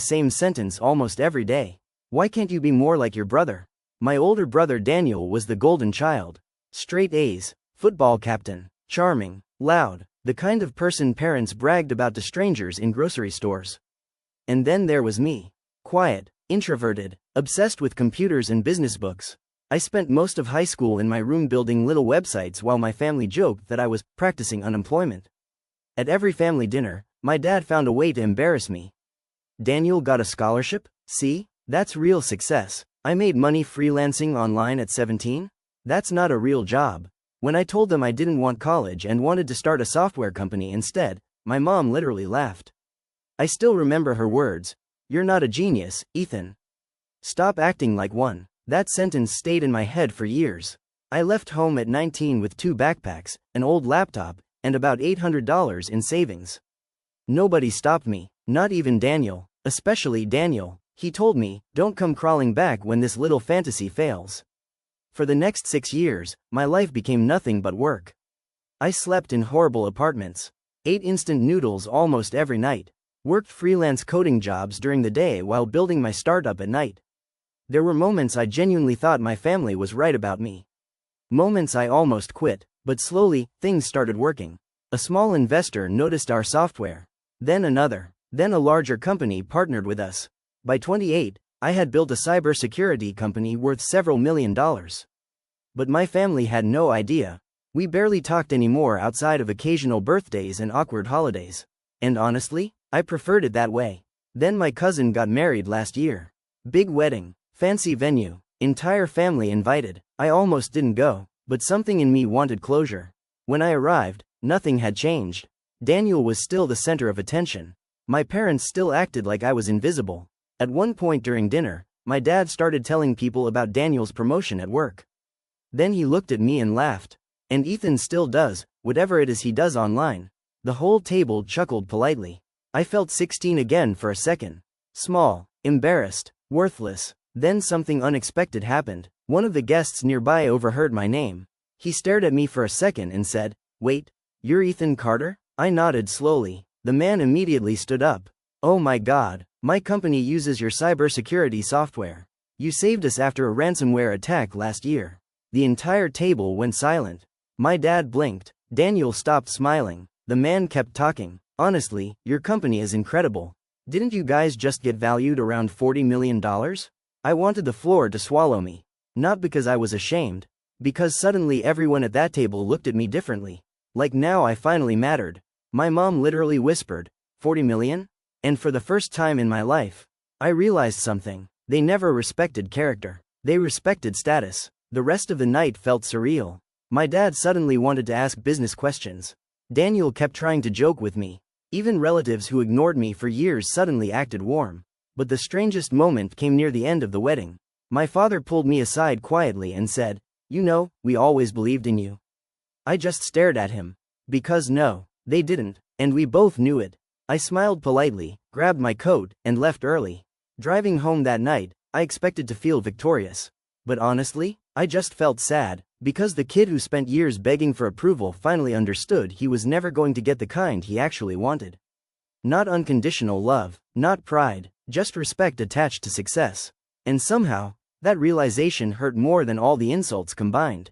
same sentence almost every day. Why can't you be more like your brother? My older brother Daniel was the golden child. Straight A's, football captain, charming, loud, the kind of person parents bragged about to strangers in grocery stores. And then there was me. Quiet, introverted, obsessed with computers and business books. I spent most of high school in my room building little websites while my family joked that I was practicing unemployment. At every family dinner, my dad found a way to embarrass me. Daniel got a scholarship? See? That's real success. I made money freelancing online at 17? That's not a real job. When I told them I didn't want college and wanted to start a software company instead, my mom literally laughed. I still remember her words. "You're not a genius, Ethan. Stop acting like one." That sentence stayed in my head for years. I left home at 19 with 2 backpacks, an old laptop, and about $800 in savings. Nobody stopped me, not even Daniel, especially Daniel. He told me, "Don't come crawling back when this little fantasy fails." For the next 6 years, my life became nothing but work. I slept in horrible apartments, ate instant noodles almost every night, worked freelance coding jobs during the day while building my startup at night. There were moments I genuinely thought my family was right about me. Moments I almost quit, but slowly, things started working. A small investor noticed our software. Then another. Then a larger company partnered with us. By 28, I had built a cybersecurity company worth several $1,000,000. But my family had no idea. We barely talked anymore outside of occasional birthdays and awkward holidays. And honestly, I preferred it that way. Then my cousin got married last year. Big wedding. Fancy venue, entire family invited. I almost didn't go, but something in me wanted closure. When I arrived, nothing had changed. Daniel was still the center of attention. My parents still acted like I was invisible. At one point during dinner, my dad started telling people about Daniel's promotion at work. Then he looked at me and laughed. And Ethan still does, whatever it is he does online. The whole table chuckled politely. I felt 16 again for a second. Small, embarrassed, worthless. Then something unexpected happened. One of the guests nearby overheard my name. He stared at me for a second and said, "Wait, you're Ethan Carter?" I nodded slowly. The man immediately stood up. "Oh my God, my company uses your cybersecurity software. You saved us after a ransomware attack last year." The entire table went silent. My dad blinked. Daniel stopped smiling. The man kept talking. "Honestly, your company is incredible. Didn't you guys just get valued around $40 million? I wanted the floor to swallow me. Not because I was ashamed. Because suddenly everyone at that table looked at me differently. Like now I finally mattered. My mom literally whispered, "40 million? And for the first time in my life, I realized something. They never respected character. They respected status. The rest of the night felt surreal. My dad suddenly wanted to ask business questions. Daniel kept trying to joke with me. Even relatives who ignored me for years suddenly acted warm. But the strangest moment came near the end of the wedding. My father pulled me aside quietly and said, "You know, we always believed in you." I just stared at him. Because no, they didn't, and we both knew it. I smiled politely, grabbed my coat, and left early. Driving home that night, I expected to feel victorious. But honestly, I just felt sad, because the kid who spent years begging for approval finally understood he was never going to get the kind he actually wanted. Not unconditional love, not pride, just respect attached to success. And somehow, that realization hurt more than all the insults combined.